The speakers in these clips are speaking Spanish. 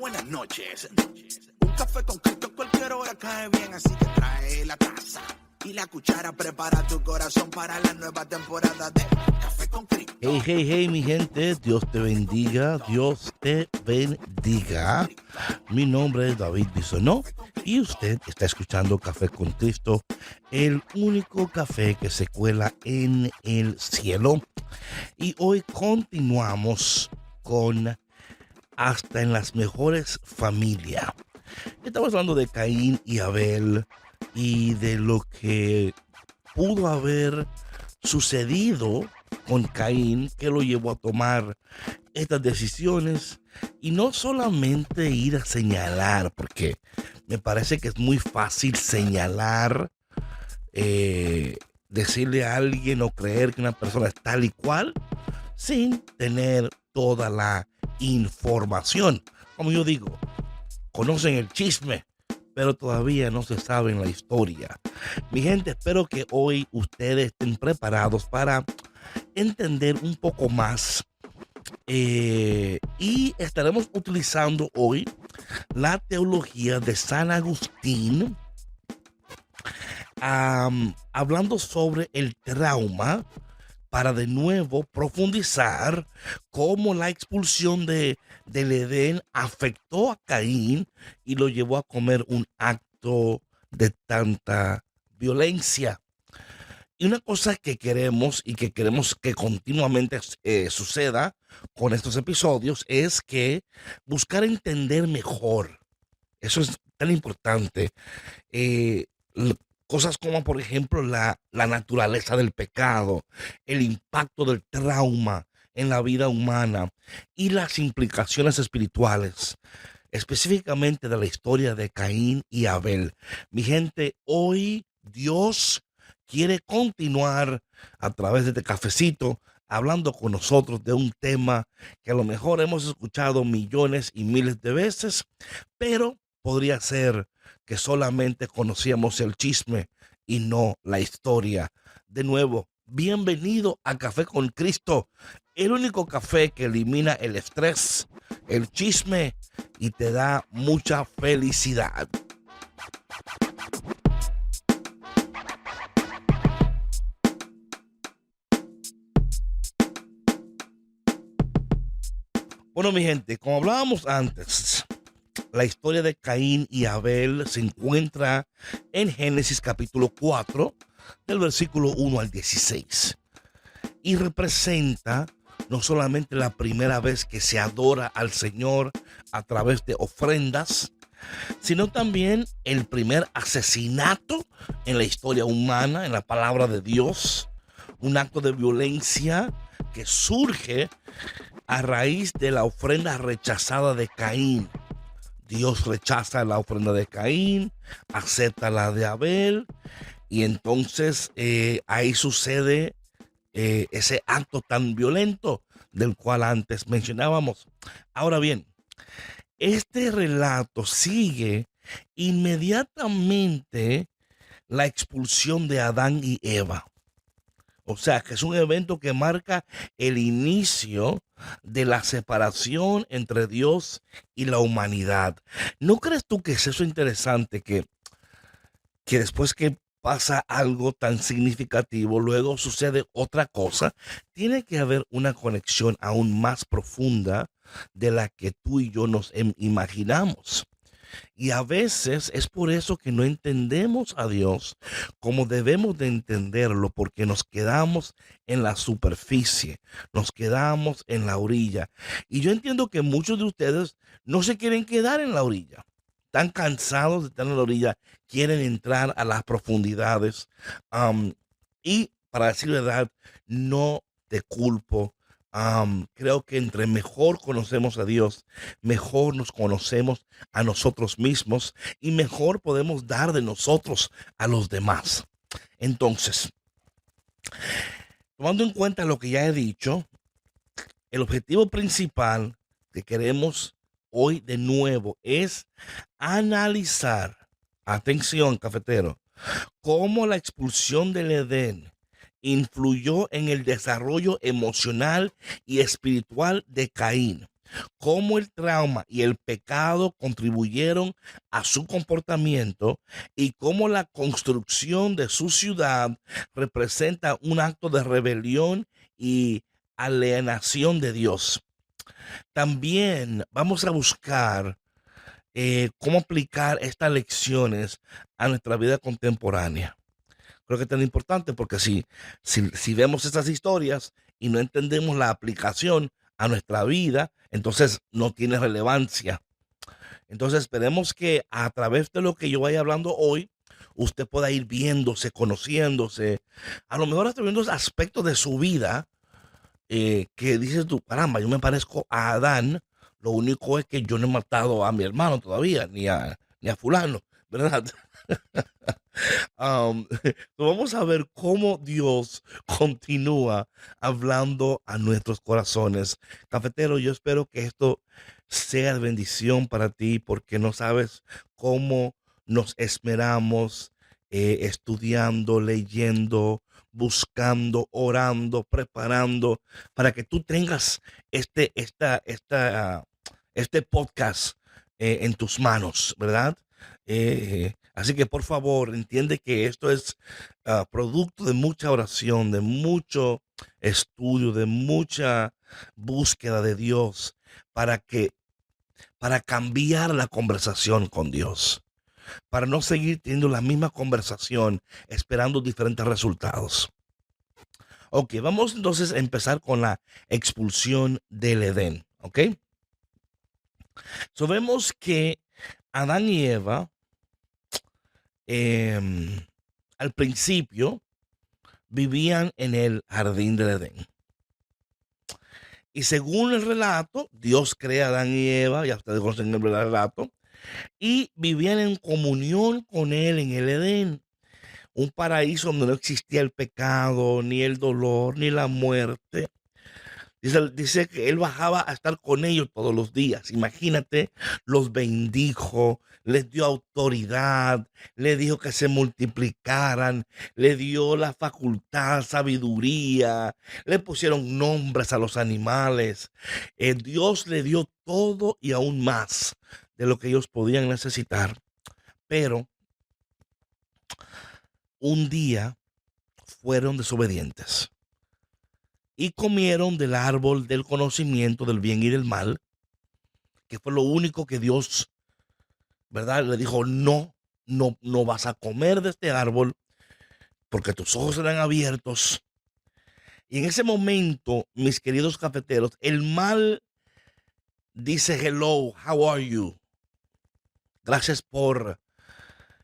buenas noches. Un café con Cristo a cualquier hora cae bien, así que trae la taza y la cuchara. Prepara tu corazón para la nueva temporada de Café con Cristo. Hey, hey, hey, mi gente, Dios te bendiga, Dios te bendiga. Mi nombre es David Bisonó y usted está escuchando Café con Cristo, el único café que se cuela en el cielo. Y hoy continuamos con Hasta en las mejores familias. Estamos hablando de Caín y Abel y de lo que pudo haber sucedido con Caín, que lo llevó a tomar estas decisiones, y no solamente ir a señalar, porque me parece que es muy fácil señalar, decirle a alguien o creer que una persona es tal y cual sin tener toda la información. Como yo digo, conocen el chisme, pero todavía no se sabe la historia. Mi gente, espero que hoy ustedes estén preparados para entender un poco más, y estaremos utilizando hoy la teología de San Agustín, hablando sobre el trauma, para de nuevo profundizar cómo la expulsión del Edén afectó a Caín y lo llevó a comer un acto de tanta violencia. Y una cosa que queremos y que queremos que continuamente suceda con estos episodios es que buscar entender mejor. Eso es tan importante. Eh, Cosas como, por ejemplo, la naturaleza del pecado, el impacto del trauma en la vida humana y las implicaciones espirituales, específicamente de la historia de Caín y Abel. Mi gente, hoy Dios quiere continuar a través de este cafecito hablando con nosotros de un tema que a lo mejor hemos escuchado millones y miles de veces, pero podría ser que solamente conocíamos el chisme y no la historia. De nuevo, bienvenido a Café con Cristo, el único café que elimina el estrés, el chisme y te da mucha felicidad. Bueno, mi gente, como hablábamos antes, la historia de Caín y Abel se encuentra en Génesis capítulo 4, del versículo 1 al 16. Y representa no solamente la primera vez que se adora al Señor a través de ofrendas, sino también el primer asesinato en la historia humana, en la palabra de Dios, un acto de violencia que surge a raíz de la ofrenda rechazada de Caín. Dios rechaza la ofrenda de Caín, acepta la de Abel, y entonces ahí sucede ese acto tan violento del cual antes mencionábamos. Ahora bien, este relato sigue inmediatamente la expulsión de Adán y Eva. O sea, que es un evento que marca el inicio de la separación entre Dios y la humanidad. ¿No crees tú que es eso interesante, que después que pasa algo tan significativo, luego sucede otra cosa? Tiene que haber una conexión aún más profunda de la que tú y yo nos imaginamos. Y a veces es por eso que no entendemos a Dios como debemos de entenderlo, porque nos quedamos en la superficie, nos quedamos en la orilla. Y yo entiendo que muchos de ustedes no se quieren quedar en la orilla. Están cansados de estar en la orilla, quieren entrar a las profundidades. Y para decir la verdad, no te culpo. Creo que entre mejor conocemos a Dios, mejor nos conocemos a nosotros mismos y mejor podemos dar de nosotros a los demás. Entonces, tomando en cuenta lo que ya he dicho, el objetivo principal que queremos hoy de nuevo es analizar, atención cafetero, cómo la expulsión del Edén influyó en el desarrollo emocional y espiritual de Caín, cómo el trauma y el pecado contribuyeron a su comportamiento y cómo la construcción de su ciudad representa un acto de rebelión y alienación de Dios. También vamos a buscar cómo aplicar estas lecciones a nuestra vida contemporánea. Creo que es tan importante porque si vemos estas historias y no entendemos la aplicación a nuestra vida, entonces no tiene relevancia. Entonces esperemos que a través de lo que yo vaya hablando hoy, usted pueda ir viéndose, conociéndose, a lo mejor hasta viendo aspectos de su vida que dices tú, caramba, yo me parezco a Adán, lo único es que yo no he matado a mi hermano todavía, ni a fulano, ¿verdad? Vamos a ver cómo Dios continúa hablando a nuestros corazones. Cafetero, yo espero que esto sea de bendición para ti porque no sabes cómo nos esmeramos estudiando, leyendo, buscando, orando, preparando para que tú tengas este podcast en tus manos, ¿verdad? Así que por favor, entiende que esto es producto de mucha oración, de mucho estudio, de mucha búsqueda de Dios para para cambiar la conversación con Dios, para no seguir teniendo la misma conversación esperando diferentes resultados. Ok, vamos entonces a empezar con la expulsión del Edén, ¿ok? Vemos que Adán y Eva al principio vivían en el jardín del Edén. Y según el relato, Dios crea a Adán y Eva, ya ustedes conocen el relato, y vivían en comunión con él en el Edén, un paraíso donde no existía el pecado, ni el dolor, ni la muerte. Dice que él bajaba a estar con ellos todos los días. Imagínate, los bendijo, les dio autoridad, le dijo que se multiplicaran, le dio la facultad, sabiduría, le pusieron nombres a los animales. Dios le dio todo y aún más de lo que ellos podían necesitar. Pero un día fueron desobedientes y comieron del árbol del conocimiento del bien y del mal, que fue lo único que Dios, ¿verdad? Le dijo, no vas a comer de este árbol porque tus ojos serán abiertos. Y en ese momento, mis queridos cafeteros, el mal dice, hello, how are you? Gracias por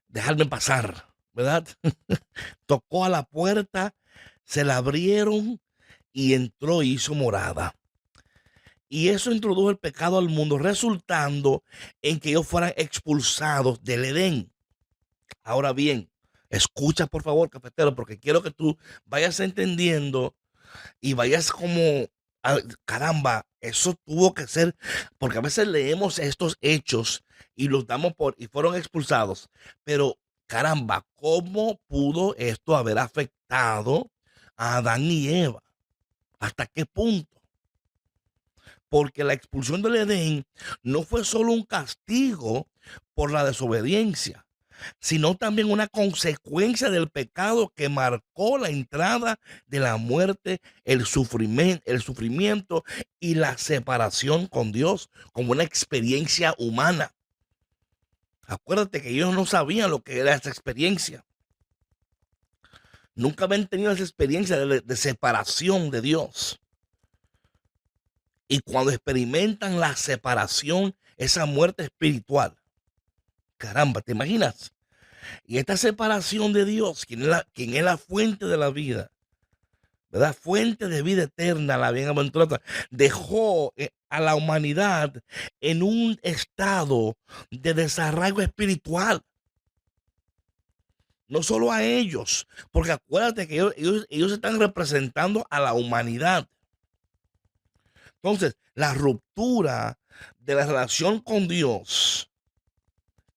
dejarme pasar, ¿verdad? Tocó a la puerta, se la abrieron y entró y hizo morada. Y eso introdujo el pecado al mundo, resultando en que ellos fueran expulsados del Edén. Ahora bien, escucha por favor, cafetero, porque quiero que tú vayas entendiendo y vayas como, caramba, eso tuvo que ser, porque a veces leemos estos hechos y los damos y fueron expulsados, pero caramba, ¿cómo pudo esto haber afectado a Adán y Eva? ¿Hasta qué punto? Porque la expulsión del Edén no fue solo un castigo por la desobediencia, sino también una consecuencia del pecado que marcó la entrada de la muerte, el sufrimiento y la separación con Dios como una experiencia humana. Acuérdate que ellos no sabían lo que era esa experiencia. Nunca habían tenido esa experiencia de separación de Dios. Y cuando experimentan la separación, esa muerte espiritual, caramba, ¿te imaginas? Y esta separación de Dios, quien es la fuente de la vida, ¿verdad? Fuente de vida eterna, la bienaventurada, dejó a la humanidad en un estado de desarraigo espiritual. No solo a ellos, porque acuérdate que ellos están representando a la humanidad. Entonces, la ruptura de la relación con Dios,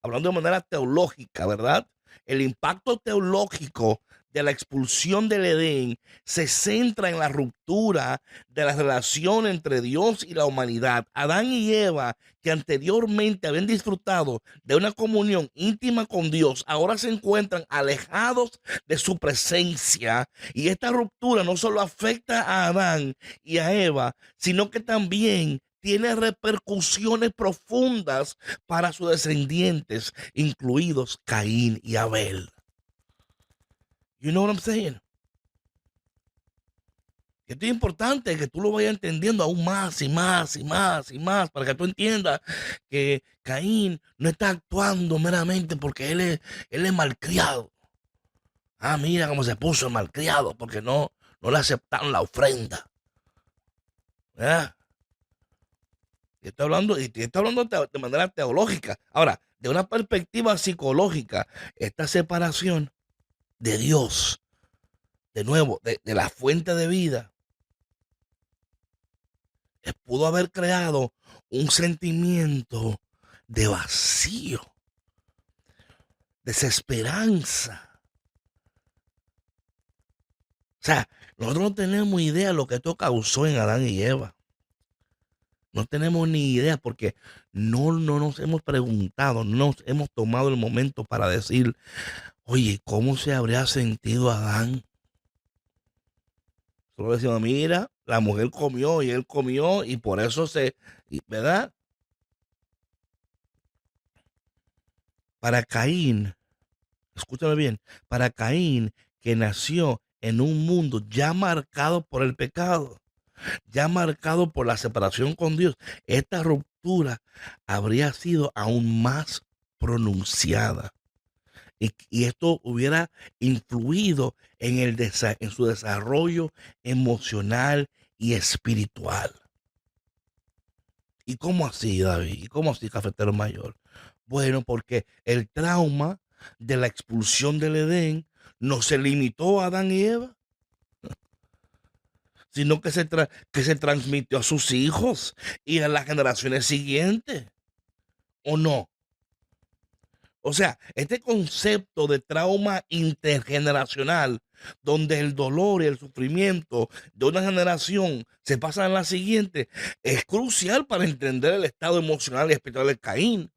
hablando de manera teológica, ¿verdad? El impacto teológico de la expulsión del Edén se centra en la ruptura de la relación entre Dios y la humanidad. Adán y Eva, que anteriormente habían disfrutado de una comunión íntima con Dios, ahora se encuentran alejados de su presencia. Y esta ruptura no solo afecta a Adán y a Eva, sino que también tiene repercusiones profundas para sus descendientes, incluidos Caín y Abel. You know what I'm saying? Esto es importante que tú lo vayas entendiendo aún más y más y más y más, para que tú entiendas que Caín no está actuando meramente porque él es malcriado. Ah, mira cómo se puso malcriado porque no le aceptaron la ofrenda. ¿Verdad? Y estoy hablando de manera teológica. Ahora, de una perspectiva psicológica, esta separación de Dios, de nuevo, de la fuente de vida, pudo haber creado un sentimiento de vacío, desesperanza. O sea, nosotros no tenemos idea de lo que esto causó en Adán y Eva. No tenemos ni idea porque no nos hemos preguntado, no nos hemos tomado el momento para decir, oye, ¿cómo se habría sentido Adán? Solo decimos, mira, la mujer comió y él comió y por eso ¿verdad? Para Caín, escúchame bien, para Caín, que nació en un mundo ya marcado por el pecado, ya marcado por la separación con Dios, esta ruptura habría sido aún más pronunciada. Y esto hubiera influido en su desarrollo emocional y espiritual. ¿Y cómo así, David? ¿Y cómo así, cafetero mayor? Bueno, porque el trauma de la expulsión del Edén no se limitó a Adán y Eva, sino que se transmitió a sus hijos y a las generaciones siguientes. ¿O no? O sea, este concepto de trauma intergeneracional, donde el dolor y el sufrimiento de una generación se pasa a la siguiente, es crucial para entender el estado emocional y espiritual de Caín.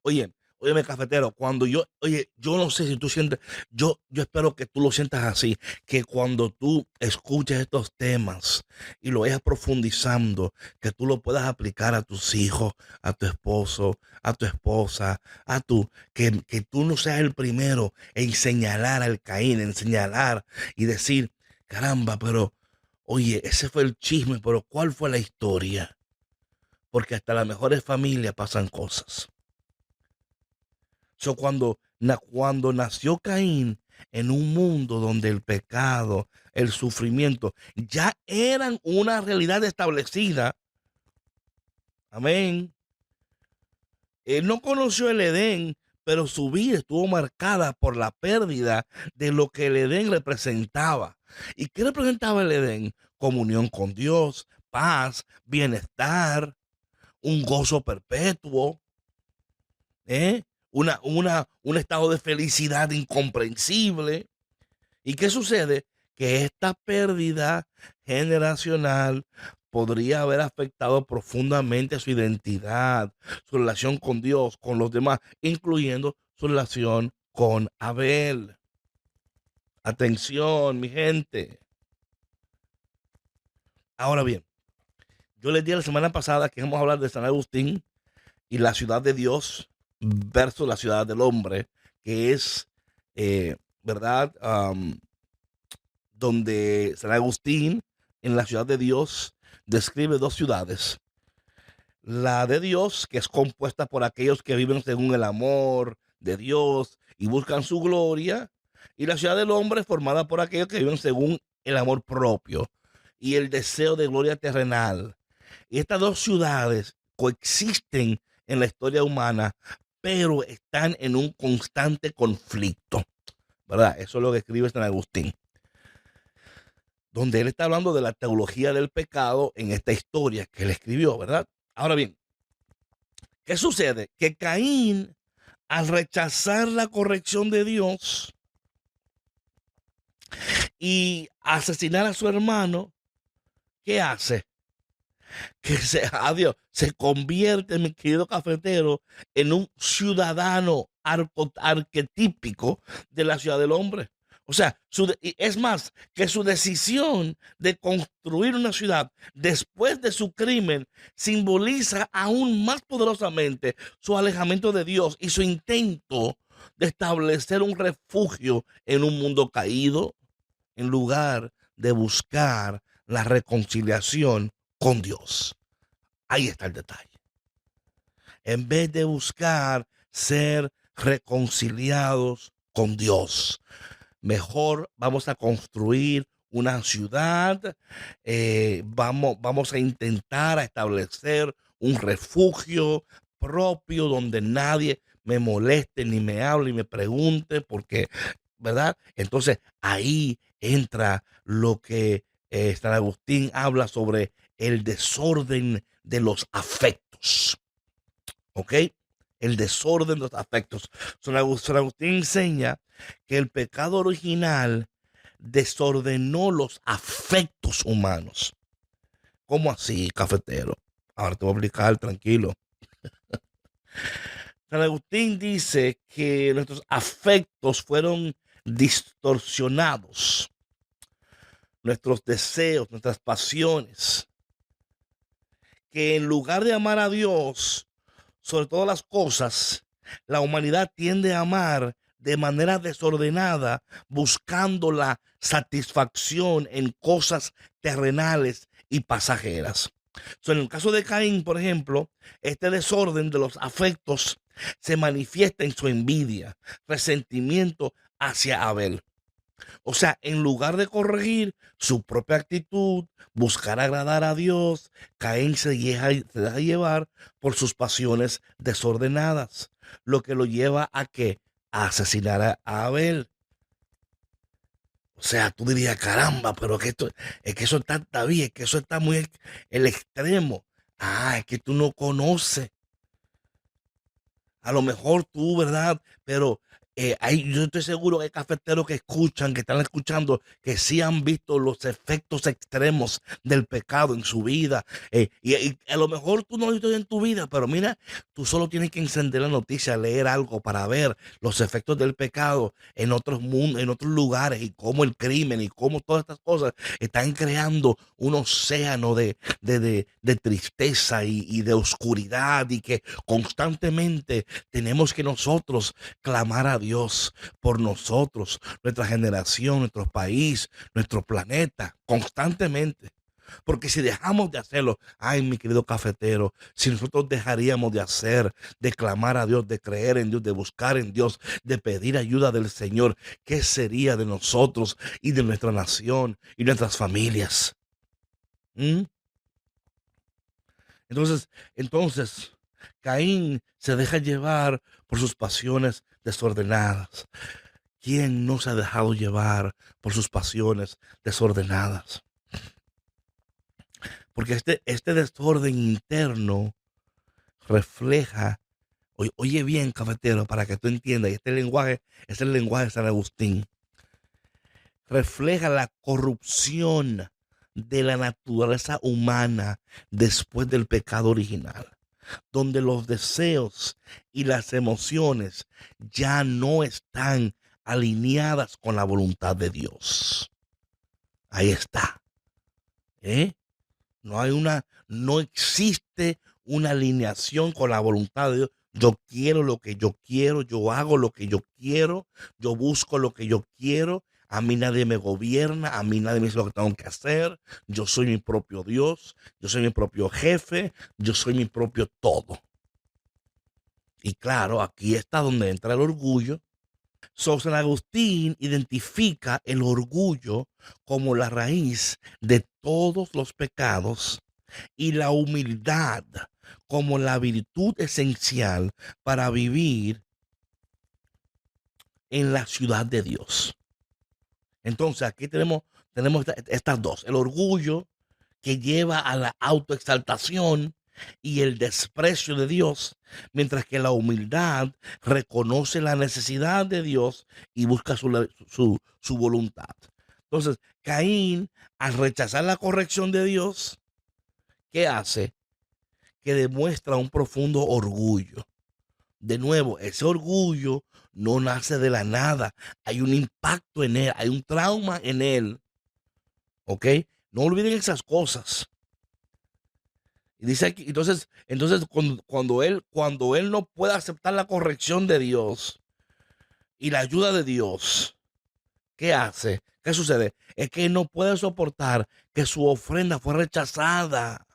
Óyeme, cafetero, yo no sé si tú sientes, yo espero que tú lo sientas así, que cuando tú escuches estos temas y lo vayas profundizando, que tú lo puedas aplicar a tus hijos, a tu esposo, a tu esposa, que tú no seas el primero en señalar al Caín, en señalar y decir, caramba, pero, oye, ese fue el chisme, pero ¿cuál fue la historia? Porque hasta las mejores familias pasan cosas. Cuando nació Caín en un mundo donde el pecado, el sufrimiento ya eran una realidad establecida. Amén. Él no conoció el Edén, pero su vida estuvo marcada por la pérdida de lo que el Edén representaba. ¿Y qué representaba el Edén? Comunión con Dios, paz, bienestar, un gozo perpetuo. Un estado de felicidad incomprensible. ¿Y qué sucede? Que esta pérdida generacional podría haber afectado profundamente su identidad, su relación con Dios, con los demás, incluyendo su relación con Abel. Atención, mi gente. Ahora bien, yo les dije la semana pasada que vamos a hablar de San Agustín y la ciudad de Dios versus la ciudad del hombre, que es, ¿verdad? Donde San Agustín, en la ciudad de Dios, describe dos ciudades. La de Dios, que es compuesta por aquellos que viven según el amor de Dios y buscan su gloria, y la ciudad del hombre, formada por aquellos que viven según el amor propio y el deseo de gloria terrenal. Y estas dos ciudades coexisten en la historia humana, pero están en un constante conflicto, ¿verdad? Eso es lo que escribe San Agustín, donde él está hablando de la teología del pecado en esta historia que él escribió, ¿verdad? Ahora bien, ¿qué sucede? Que Caín al rechazar la corrección de Dios y asesinar a su hermano, ¿qué hace? Que se convierte, mi querido cafetero, en un ciudadano arquetípico de la ciudad del hombre. O sea, es más, que su decisión de construir una ciudad después de su crimen simboliza aún más poderosamente su alejamiento de Dios y su intento de establecer un refugio en un mundo caído, en lugar de buscar la reconciliación con Dios. Ahí está el detalle. En vez de buscar ser reconciliados con Dios, mejor vamos a construir una ciudad, vamos a intentar establecer un refugio propio donde nadie me moleste, ni me hable, ni me pregunte, porque, ¿verdad? Entonces ahí entra lo que San Agustín habla sobre el desorden de los afectos. ¿Ok? El desorden de los afectos. San Agustín enseña que el pecado original desordenó los afectos humanos. ¿Cómo así, cafetero? Ahora te voy a explicar, tranquilo. San Agustín dice que nuestros afectos fueron distorsionados. Nuestros deseos, nuestras pasiones. Que en lugar de amar a Dios sobre todas las cosas, la humanidad tiende a amar de manera desordenada, buscando la satisfacción en cosas terrenales y pasajeras. En el caso de Caín, por ejemplo, este desorden de los afectos se manifiesta en su envidia, resentimiento hacia Abel. O sea, en lugar de corregir su propia actitud, buscar agradar a Dios, Caín se deja llevar por sus pasiones desordenadas, lo que lo lleva a que a asesinar a Abel. O sea, tú dirías, caramba, pero que esto, es que eso está bien, es que eso está muy el extremo. Ah, es que tú no conoces. A lo mejor tú, ¿verdad? Pero yo estoy seguro que hay cafeteros que escuchan, que están escuchando, que sí han visto los efectos extremos del pecado en su vida. Y a lo mejor tú no lo has visto en tu vida, pero mira, tú solo tienes que encender la noticia, leer algo para ver los efectos del pecado en otros mundos, en otros lugares, y cómo el crimen y cómo todas estas cosas están creando un océano de tristeza y de oscuridad, y que constantemente tenemos que nosotros clamar a Dios por nosotros, nuestra generación, nuestro país, nuestro planeta, constantemente. Porque si dejamos de hacerlo, ay, mi querido cafetero, si nosotros dejaríamos de hacer, de clamar a Dios, de creer en Dios, de buscar en Dios, de pedir ayuda del Señor, ¿qué sería de nosotros y de nuestra nación y nuestras familias? ¿Mm? Entonces, Caín se deja llevar por sus pasiones desordenadas. ¿Quién no se ha dejado llevar por sus pasiones desordenadas? Porque este desorden interno refleja, oye bien, cafetero, para que tú entiendas, y este lenguaje es el lenguaje de San Agustín, refleja la corrupción de la naturaleza humana después del pecado original, donde los deseos y las emociones ya no están alineadas con la voluntad de Dios. Ahí está. No existe una alineación con la voluntad de Dios. Yo quiero lo que yo quiero, yo hago lo que yo quiero, yo busco lo que yo quiero. A mí nadie me gobierna, a mí nadie me dice lo que tengo que hacer. Yo soy mi propio Dios, yo soy mi propio jefe, yo soy mi propio todo. Y claro, aquí está donde entra el orgullo. San Agustín identifica el orgullo como la raíz de todos los pecados y la humildad como la virtud esencial para vivir en la ciudad de Dios. Entonces aquí tenemos estas dos: el orgullo, que lleva a la autoexaltación, y el desprecio de Dios, mientras que la humildad reconoce la necesidad de Dios y busca su voluntad. Entonces, Caín, al rechazar la corrección de Dios, ¿qué hace? Que demuestra un profundo orgullo. De nuevo, ese orgullo no nace de la nada. Hay un impacto en él, hay un trauma en él. ¿Ok? No olviden esas cosas. Y dice aquí, entonces cuando él no puede aceptar la corrección de Dios y la ayuda de Dios, ¿qué hace? ¿Qué sucede? Es que no puede soportar que su ofrenda fue rechazada,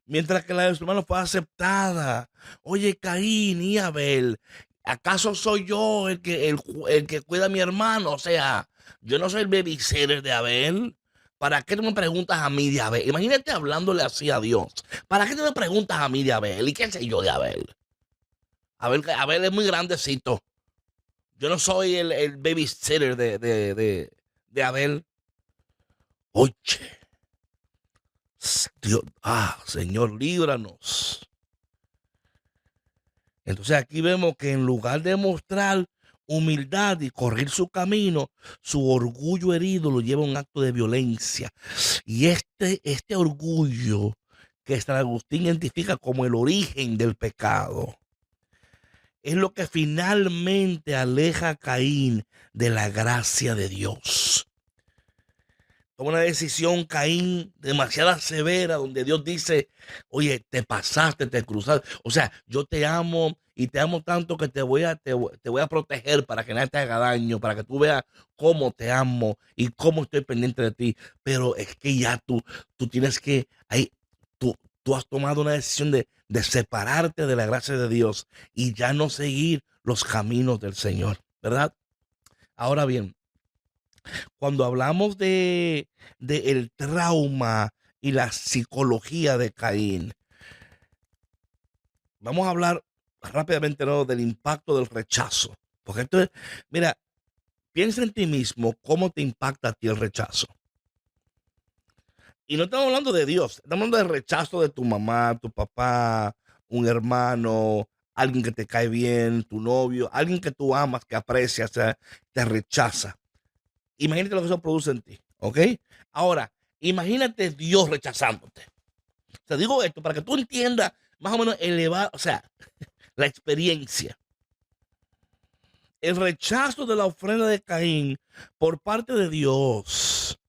mientras que la de su hermano fue aceptada. Oye, Caín y Abel, ¿acaso soy yo el que cuida a mi hermano? O sea, yo no soy el babysitter de Abel. ¿Para qué tú me preguntas a mí de Abel? Imagínate hablándole así a Dios. ¿Para qué tú me preguntas a mí de Abel? ¿Y qué sé yo de Abel? Abel es muy grandecito. Yo no soy el babysitter de Abel. Oye, Dios, Señor, líbranos. Entonces aquí vemos que en lugar de mostrar humildad y correr su camino, su orgullo herido lo lleva a un acto de violencia. Y este orgullo que San Agustín identifica como el origen del pecado, es lo que finalmente aleja a Caín de la gracia de Dios. Toma una decisión, Caín, demasiado severa, donde Dios dice, oye, te pasaste, te cruzaste. O sea, yo te amo y te amo tanto que te voy a proteger para que nadie te haga daño, para que tú veas cómo te amo y cómo estoy pendiente de ti. Pero es que ya tú tienes que, tú has tomado una decisión de separarte de la gracia de Dios y ya no seguir los caminos del Señor, ¿verdad? Ahora bien, cuando hablamos de el trauma y la psicología de Caín, vamos a hablar rápidamente, ¿no?, del impacto del rechazo. Porque entonces, mira, piensa en ti mismo cómo te impacta a ti el rechazo. Y no estamos hablando de Dios, estamos hablando del rechazo de tu mamá, tu papá, un hermano, alguien que te cae bien, tu novio, alguien que tú amas, que aprecias, te rechaza. Imagínate lo que eso produce en ti, ¿ok? Ahora, imagínate Dios rechazándote. Te digo esto para que tú entiendas más o menos la experiencia. El rechazo de la ofrenda de Caín por parte de Dios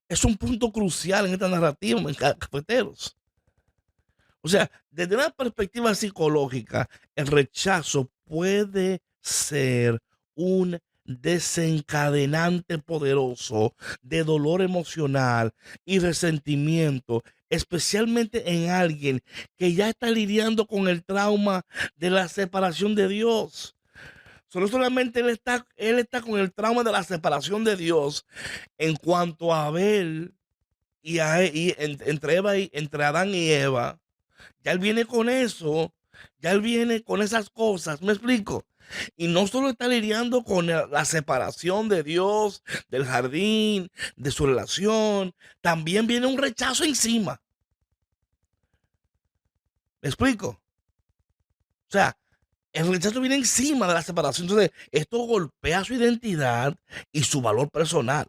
es un punto crucial en esta narrativa, en Cafeteros. O sea, desde una perspectiva psicológica, el rechazo puede ser un desencadenante poderoso de dolor emocional y resentimiento, especialmente en alguien que ya está lidiando con el trauma de la separación de Dios. No solamente él está con el trauma de la separación de Dios en cuanto a Abel entre Adán y Eva. Ya él viene con eso, ya él viene con esas cosas, ¿me explico? Y no solo está lidiando con la separación de Dios, del jardín, de su relación, también viene un rechazo encima. ¿Me explico? O sea, el rechazo viene encima de la separación. Entonces, esto golpea su identidad y su valor personal.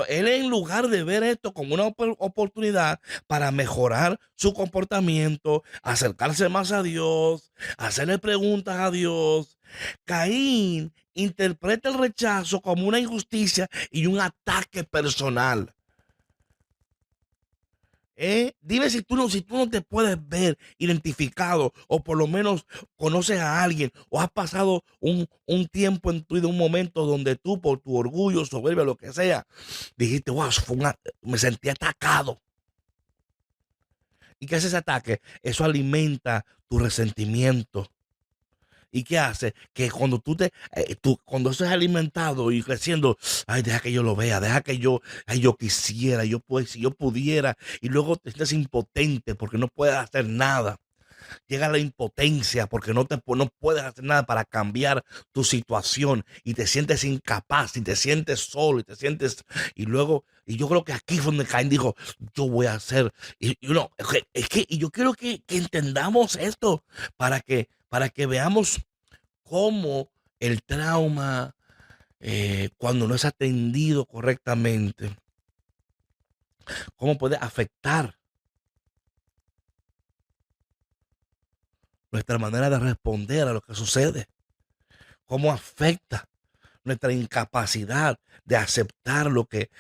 Él, en lugar de ver esto como una oportunidad para mejorar su comportamiento, acercarse más a Dios, hacerle preguntas a Dios, Caín interpreta el rechazo como una injusticia y un ataque personal. Dime si tú no te puedes ver identificado, o por lo menos conoces a alguien, o has pasado un tiempo en tu vida, un momento donde tú, por tu orgullo, soberbia, lo que sea, dijiste, wow, me sentí atacado. ¿Y qué hace ese ataque? Eso alimenta tu resentimiento. ¿Y qué hace? Que cuando cuando eso es alimentado y creciendo, ay, deja que yo lo vea, deja que yo quisiera, si yo pudiera, y luego te sientes impotente porque no puedes hacer nada. llega la impotencia porque no puedes hacer nada para cambiar tu situación y te sientes incapaz y te sientes solo y luego, y yo creo que aquí fue donde Caín dijo, yo voy a hacer, y yo quiero que entendamos esto para que veamos cómo el trauma, cuando no es atendido correctamente, cómo puede afectar nuestra manera de responder a lo que sucede, cómo afecta nuestra incapacidad de aceptar lo que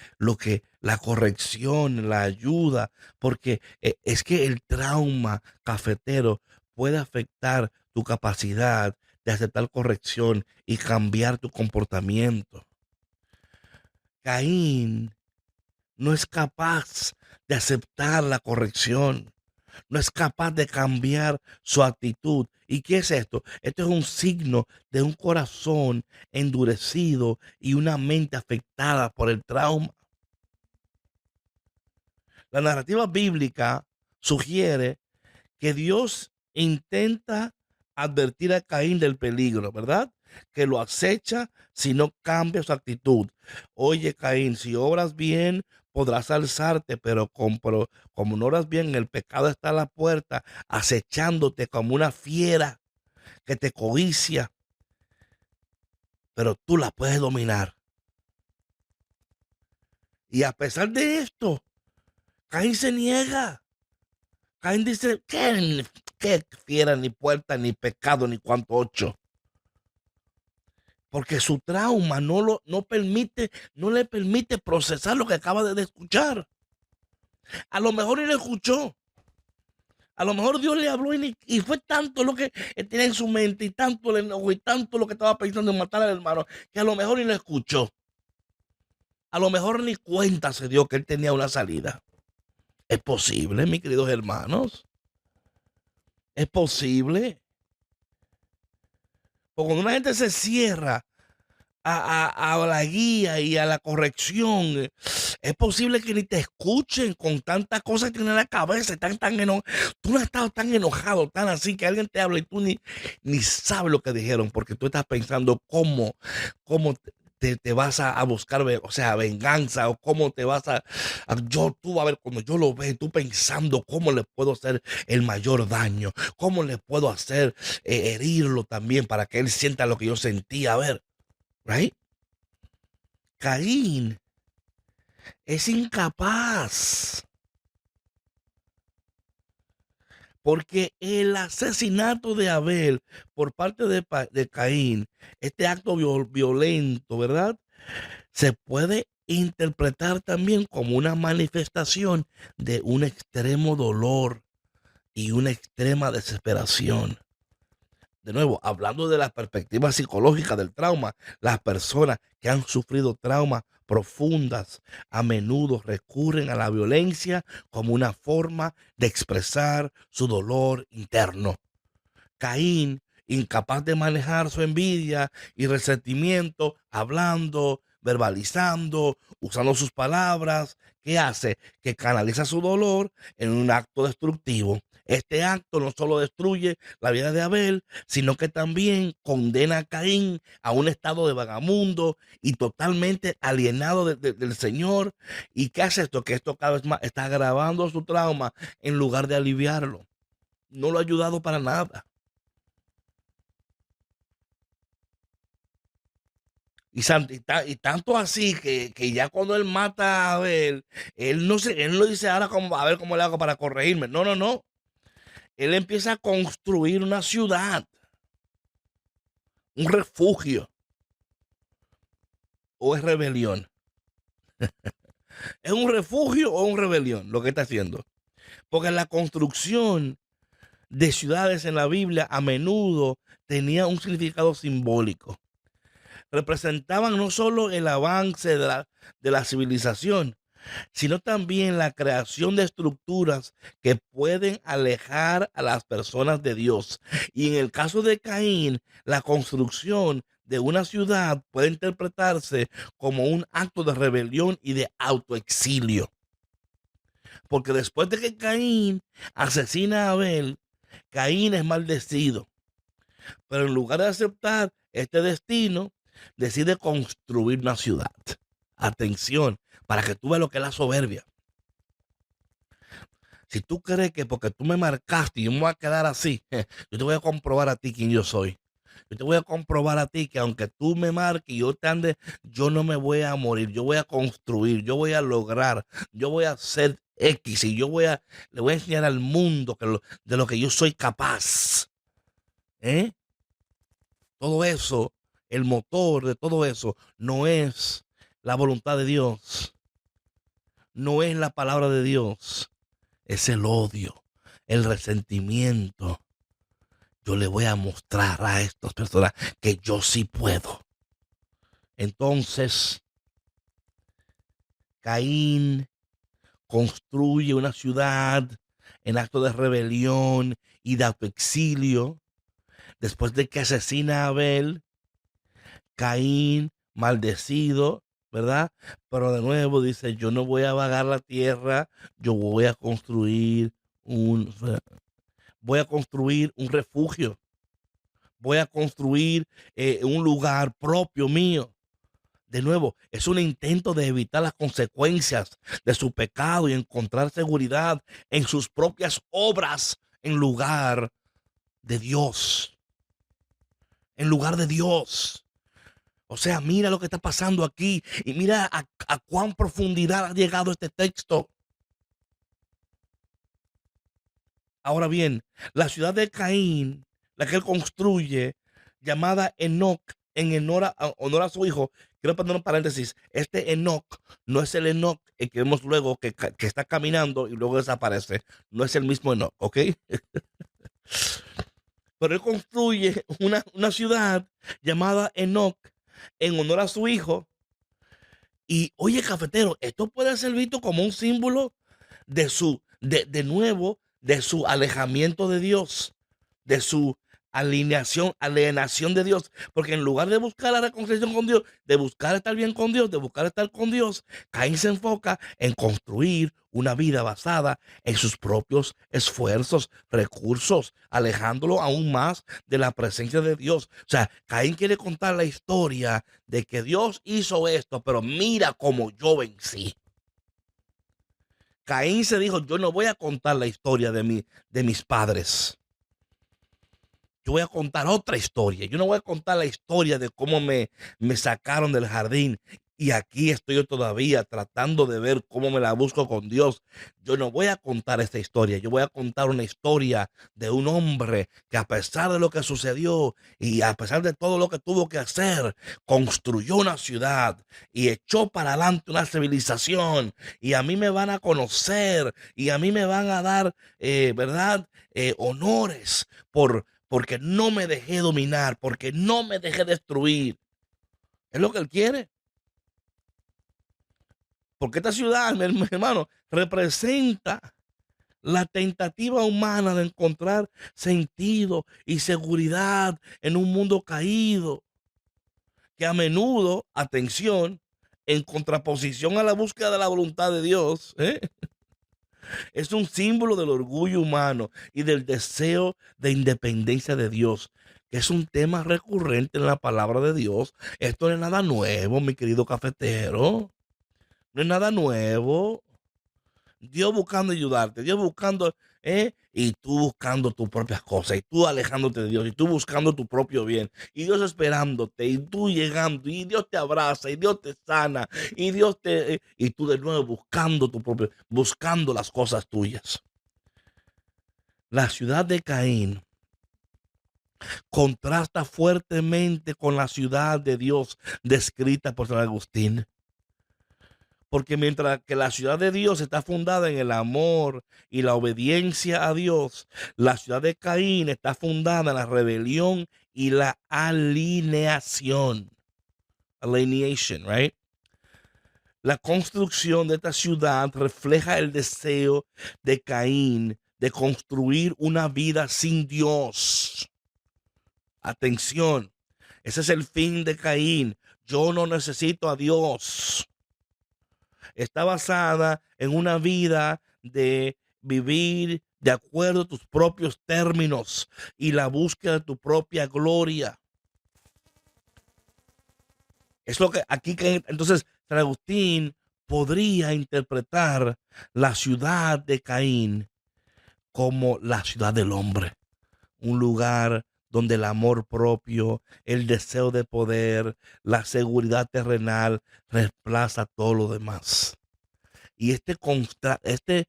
la corrección, la ayuda, porque es que el trauma cafetero puede afectar tu capacidad de aceptar corrección y cambiar tu comportamiento. Caín no es capaz de aceptar la corrección. No es capaz de cambiar su actitud. ¿Y qué es esto? Esto es un signo de un corazón endurecido y una mente afectada por el trauma. La narrativa bíblica sugiere que Dios intenta advertir a Caín del peligro, ¿verdad? Que lo acecha si no cambia su actitud. Oye, Caín, si obras bien, podrás alzarte, pero como no obras bien, el pecado está a la puerta, acechándote como una fiera que te codicia, pero tú la puedes dominar. Y a pesar de esto, Caín se niega. Caín dice, ¿qué fiera, ni puerta, ni pecado, ni cuanto ocho? Porque su trauma no le permite procesar lo que acaba de escuchar. A lo mejor él escuchó. A lo mejor Dios le habló y fue tanto lo que él tenía en su mente y tanto el enojo y tanto lo que estaba pensando en matar al hermano, que a lo mejor ni lo escuchó. A lo mejor ni cuenta se dio que él tenía una salida. Es posible, mis queridos hermanos. Es posible. Porque cuando una gente se cierra a la guía y a la corrección, es posible que ni te escuchen con tantas cosas que tienen en la cabeza. Están tan enojados. Tú no has estado tan enojado, tan así, que alguien te habla y tú ni sabes lo que dijeron, porque tú estás pensando cómo te vas a buscar, o sea, venganza, o cómo te vas tú a ver, cuando yo lo veo, tú pensando cómo le puedo hacer el mayor daño, cómo le puedo hacer herirlo también para que él sienta lo que yo sentía. A ver, right? Caín es incapaz, porque el asesinato de Abel por parte de Caín, este acto violento, ¿verdad? Se puede interpretar también como una manifestación de un extremo dolor y una extrema desesperación. De nuevo, hablando de la perspectiva psicológica del trauma, las personas que han sufrido traumas profundas a menudo recurren a la violencia como una forma de expresar su dolor interno. Caín, incapaz de manejar su envidia y resentimiento, hablando, verbalizando, usando sus palabras, ¿qué hace? Que canaliza su dolor en un acto destructivo. Este acto no solo destruye la vida de Abel, sino que también condena a Caín a un estado de vagamundo y totalmente alienado del Señor. ¿Y qué hace esto? Que esto cada vez más está agravando su trauma en lugar de aliviarlo. No lo ha ayudado para nada. Y tanto así que ya cuando él mata a Abel, él no dice ahora a ver cómo le hago para corregirme. No, no, no. Él empieza a construir una ciudad, un refugio. ¿O es rebelión? ¿Es un refugio o un rebelión lo que está haciendo? Porque la construcción de ciudades en la Biblia a menudo tenía un significado simbólico. Representaban no solo el avance de la civilización, sino también la creación de estructuras que pueden alejar a las personas de Dios. Y en el caso de Caín, la construcción de una ciudad puede interpretarse como un acto de rebelión y de autoexilio. Porque después de que Caín asesina a Abel, Caín es maldecido, pero en lugar de aceptar este destino, decide construir una ciudad. Atención, para que tú veas lo que es la soberbia. Si tú crees que porque tú me marcaste y yo me voy a quedar así, yo te voy a comprobar a ti quién yo soy. Yo te voy a comprobar a ti que aunque tú me marques y yo te ande, yo no me voy a morir. Yo voy a construir, yo voy a lograr, yo voy a hacer X y le voy a enseñar al mundo de lo que yo soy capaz. ¿Eh? Todo eso, el motor de todo eso, no es la voluntad de Dios. No es la palabra de Dios. Es el odio, el resentimiento. Yo le voy a mostrar a estas personas que yo sí puedo. Entonces, Caín construye una ciudad en acto de rebelión y de autoexilio. Después de que asesina a Abel, Caín, maldecido, ¿verdad? Pero de nuevo dice, yo no voy a vagar la tierra, yo voy a construir un refugio, voy a construir un lugar propio mío. De nuevo, es un intento de evitar las consecuencias de su pecado y encontrar seguridad en sus propias obras en lugar de Dios. En lugar de Dios. O sea, mira lo que está pasando aquí y mira a cuán profundidad ha llegado este texto. Ahora bien, la ciudad de Caín, la que él construye, llamada Enoc, en honor a su hijo. Quiero poner un paréntesis. Este Enoc no es el Enoc que vemos luego que está caminando y luego desaparece. No es el mismo Enoc, ¿ok? Pero él construye una ciudad llamada Enoc en honor a su hijo. Y oye, cafetero, esto puede ser visto como un símbolo de nuevo, de su alejamiento de Dios, de su alienación de Dios, porque en lugar de buscar la reconciliación con Dios, de buscar estar bien con Dios, de buscar estar con Dios, Caín se enfoca en construir una vida basada en sus propios esfuerzos, recursos, alejándolo aún más de la presencia de Dios. O sea, Caín quiere contar la historia de que Dios hizo esto, pero mira cómo yo vencí. Caín se dijo, yo no voy a contar la historia de mis padres. Yo voy a contar otra historia. Yo no voy a contar la historia de cómo me sacaron del jardín. Y aquí estoy yo todavía tratando de ver cómo me la busco con Dios. Yo no voy a contar esta historia. Yo voy a contar una historia de un hombre que a pesar de lo que sucedió y a pesar de todo lo que tuvo que hacer, construyó una ciudad y echó para adelante una civilización. Y a mí me van a conocer y a mí me van a dar, ¿verdad? Honores porque no me dejé dominar, porque no me dejé destruir. Es lo que él quiere. Porque esta ciudad, mi hermano, representa la tentativa humana de encontrar sentido y seguridad en un mundo caído, que a menudo, atención, en contraposición a la búsqueda de la voluntad de Dios, es un símbolo del orgullo humano y del deseo de independencia de Dios, que es un tema recurrente en la palabra de Dios. Esto no es nada nuevo, mi querido cafetero. No es nada nuevo. Dios buscando ayudarte, Dios buscando, y tú buscando tus propias cosas, y tú alejándote de Dios, y tú buscando tu propio bien, y Dios esperándote, y tú llegando, y Dios te abraza, y Dios te sana, y y tú de nuevo buscando las cosas tuyas. La ciudad de Caín contrasta fuertemente con la ciudad de Dios descrita por San Agustín. Porque mientras que la ciudad de Dios está fundada en el amor y la obediencia a Dios, la ciudad de Caín está fundada en la rebelión y la alineación. Alienation, right? La construcción de esta ciudad refleja el deseo de Caín de construir una vida sin Dios. Atención, ese es el fin de Caín. Yo no necesito a Dios. Está basada en una vida de vivir de acuerdo a tus propios términos y la búsqueda de tu propia gloria. Es lo que aquí, entonces, San Agustín podría interpretar la ciudad de Caín como la ciudad del hombre, un lugar donde el amor propio, el deseo de poder, la seguridad terrenal reemplaza todo lo demás. Y este contraste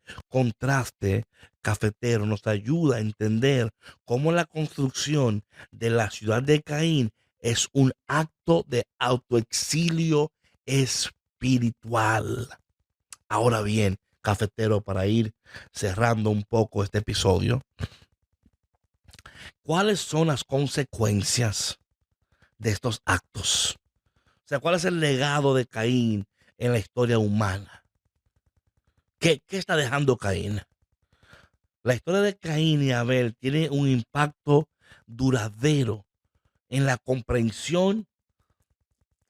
cafetero nos ayuda a entender cómo la construcción de la ciudad de Caín es un acto de autoexilio espiritual. Ahora bien, cafetero, para ir cerrando un poco este episodio, ¿cuáles son las consecuencias de estos actos? O sea, ¿cuál es el legado de Caín en la historia humana? ¿Qué está dejando Caín? La historia de Caín y Abel tiene un impacto duradero en la comprensión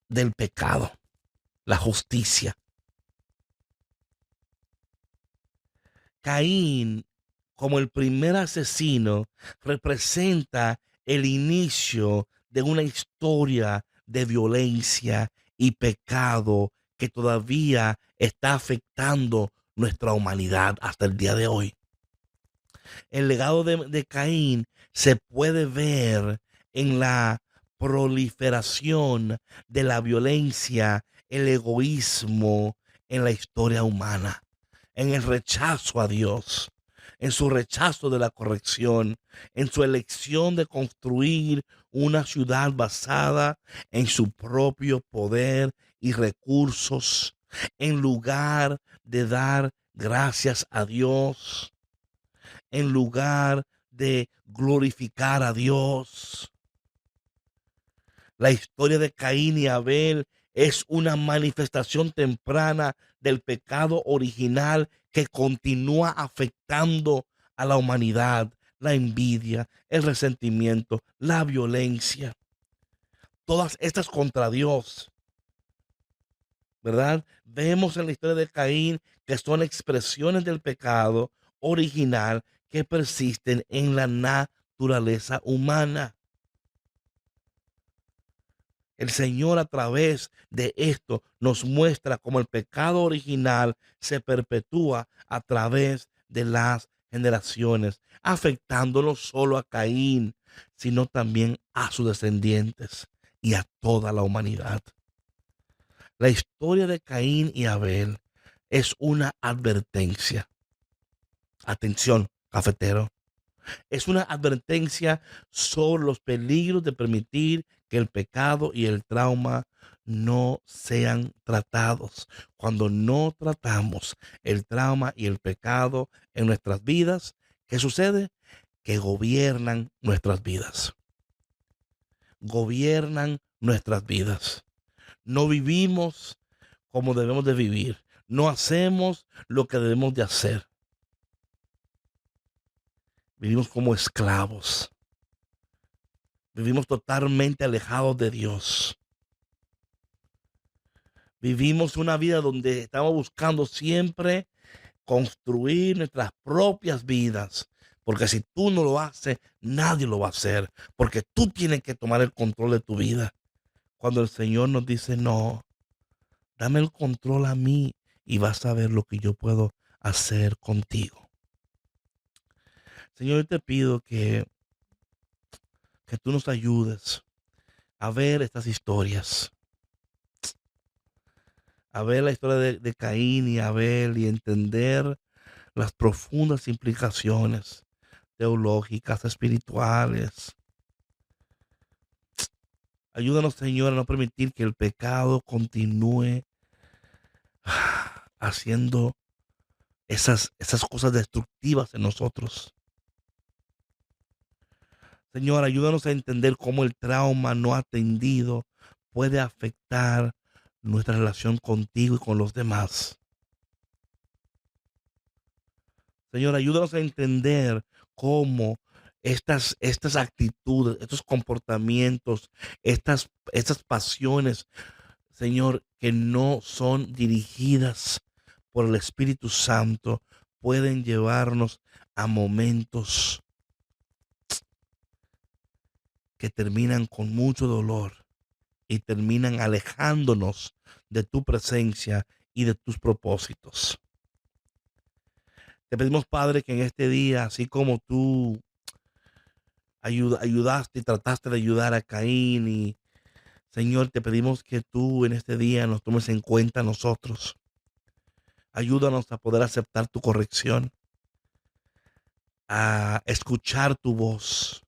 del pecado, la justicia. Caín, como el primer asesino, representa el inicio de una historia de violencia y pecado que todavía está afectando nuestra humanidad hasta el día de hoy. El legado de Caín se puede ver en la proliferación de la violencia, el egoísmo en la historia humana, en el rechazo a Dios, en su rechazo de la corrección, en su elección de construir una ciudad basada en su propio poder y recursos, en lugar de dar gracias a Dios, en lugar de glorificar a Dios. La historia de Caín y Abel es una manifestación temprana del pecado original que continúa afectando a la humanidad, la envidia, el resentimiento, la violencia. Todas estas contra Dios, ¿verdad? Vemos en la historia de Caín que son expresiones del pecado original que persisten en la naturaleza humana. El Señor a través de esto nos muestra cómo el pecado original se perpetúa a través de las generaciones, afectando no solo a Caín, sino también a sus descendientes y a toda la humanidad. La historia de Caín y Abel es una advertencia. Atención, cafetero. Es una advertencia sobre los peligros de permitir que el pecado y el trauma no sean tratados. Cuando no tratamos el trauma y el pecado en nuestras vidas, ¿qué sucede? Que gobiernan nuestras vidas. Gobiernan nuestras vidas. No vivimos como debemos de vivir. No hacemos lo que debemos de hacer. Vivimos como esclavos. Vivimos totalmente alejados de Dios. Vivimos una vida donde estamos buscando siempre construir nuestras propias vidas. Porque si tú no lo haces, nadie lo va a hacer. Porque tú tienes que tomar el control de tu vida. Cuando el Señor nos dice, no, dame el control a mí y vas a ver lo que yo puedo hacer contigo. Señor, yo te pido que tú nos ayudes a ver estas historias, a ver la historia de Caín y Abel y entender las profundas implicaciones teológicas, espirituales. Ayúdanos, Señor, a no permitir que el pecado continúe haciendo esas cosas destructivas en nosotros. Señor, ayúdanos a entender cómo el trauma no atendido puede afectar nuestra relación contigo y con los demás. Señor, ayúdanos a entender cómo estas actitudes, estos comportamientos, estas pasiones, Señor, que no son dirigidas por el Espíritu Santo, pueden llevarnos a momentos que terminan con mucho dolor y terminan alejándonos de tu presencia y de tus propósitos. Te pedimos, Padre, que en este día, así como tú ayudaste y trataste de ayudar a Caín, y Señor, te pedimos que tú en este día nos tomes en cuenta a nosotros. Ayúdanos a poder aceptar tu corrección, a escuchar tu voz,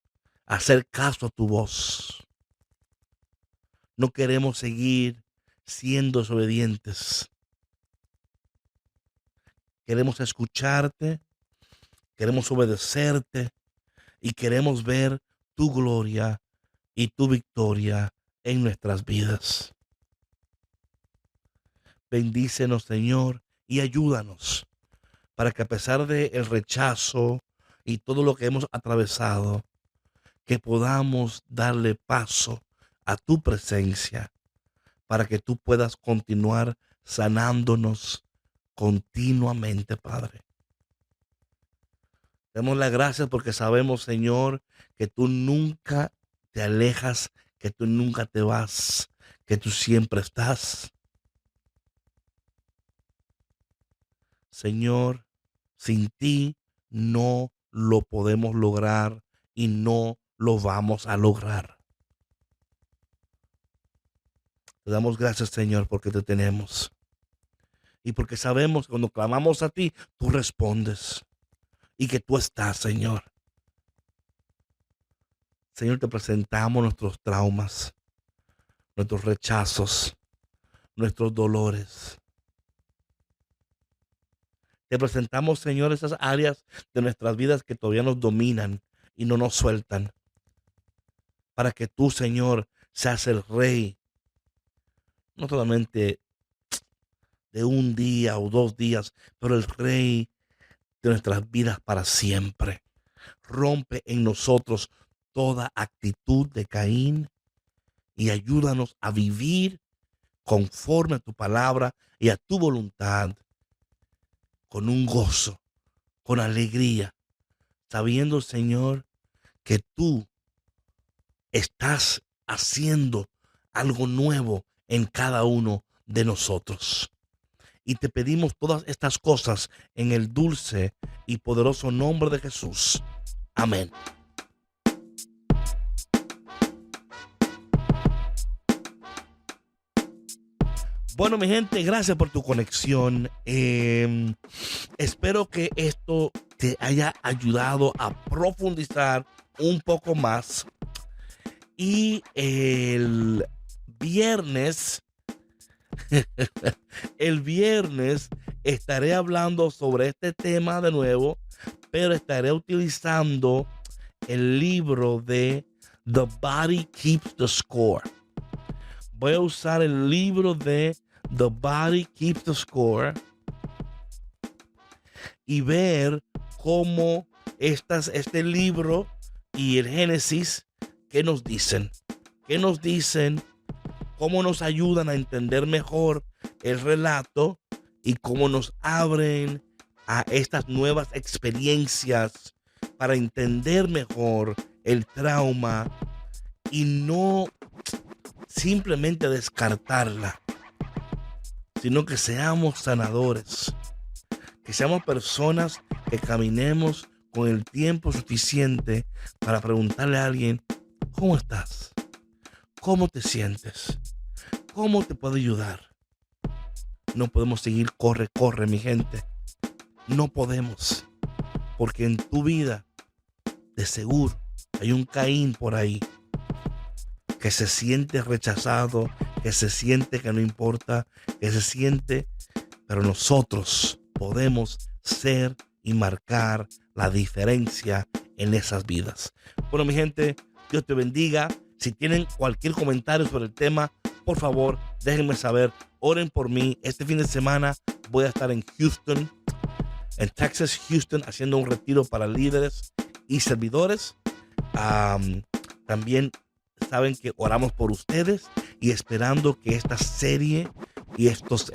a hacer caso a tu voz. No queremos seguir siendo desobedientes. Queremos escucharte, queremos obedecerte y queremos ver tu gloria y tu victoria en nuestras vidas. Bendícenos, Señor, y ayúdanos para que, a pesar del rechazo y todo lo que hemos atravesado, que podamos darle paso a tu presencia para que tú puedas continuar sanándonos continuamente, Padre. Damos las gracias porque sabemos, Señor, que tú nunca te alejas, que tú nunca te vas, que tú siempre estás. Señor, sin ti no lo podemos lograr y no lo vamos a lograr. Te damos gracias, Señor, porque te tenemos. Y porque sabemos que cuando clamamos a ti, tú respondes. Y que tú estás, Señor. Señor, te presentamos nuestros traumas, nuestros rechazos, nuestros dolores. Te presentamos, Señor, esas áreas de nuestras vidas que todavía nos dominan y no nos sueltan. Para que tú, Señor, seas el Rey. No solamente de un día o 2 días, pero el Rey de nuestras vidas para siempre. Rompe en nosotros toda actitud de Caín y ayúdanos a vivir conforme a tu palabra y a tu voluntad, con un gozo, con alegría, sabiendo, Señor, que tú estás haciendo algo nuevo en cada uno de nosotros. Y te pedimos todas estas cosas en el dulce y poderoso nombre de Jesús. Amén. Bueno, mi gente, gracias por tu conexión. Espero que esto te haya ayudado a profundizar un poco más. Y el viernes, el viernes estaré hablando sobre este tema de nuevo, pero estaré utilizando el libro de The Body Keeps the Score. Voy a usar el libro de The Body Keeps the Score y ver cómo este libro y el Génesis, ¿qué nos dicen? ¿Qué nos dicen? ¿Cómo nos ayudan a entender mejor el relato y cómo nos abren a estas nuevas experiencias para entender mejor el trauma y no simplemente descartarla, sino que seamos sanadores, que seamos personas que caminemos con el tiempo suficiente para preguntarle a alguien: ¿cómo estás? ¿Cómo te sientes? ¿Cómo te puedo ayudar? No podemos seguir corre, mi gente. No podemos, porque en tu vida de seguro hay un Caín por ahí que se siente rechazado, que se siente que no importa, que se siente, pero nosotros podemos ser y marcar la diferencia en esas vidas. Bueno, mi gente, Dios te bendiga. Si tienen cualquier comentario sobre el tema, por favor, déjenme saber. Oren por mí. Este fin de semana voy a estar en Houston, en Texas, Houston, haciendo un retiro para líderes y servidores. También saben que oramos por ustedes y esperando que esta serie y estos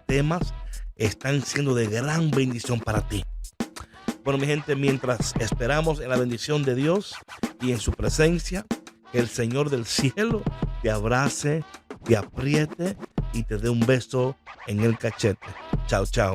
temas están siendo de gran bendición para ti. Bueno, mi gente, mientras esperamos en la bendición de Dios y en su presencia, que el Señor del cielo te abrace, te apriete y te dé un beso en el cachete. Chao, chao.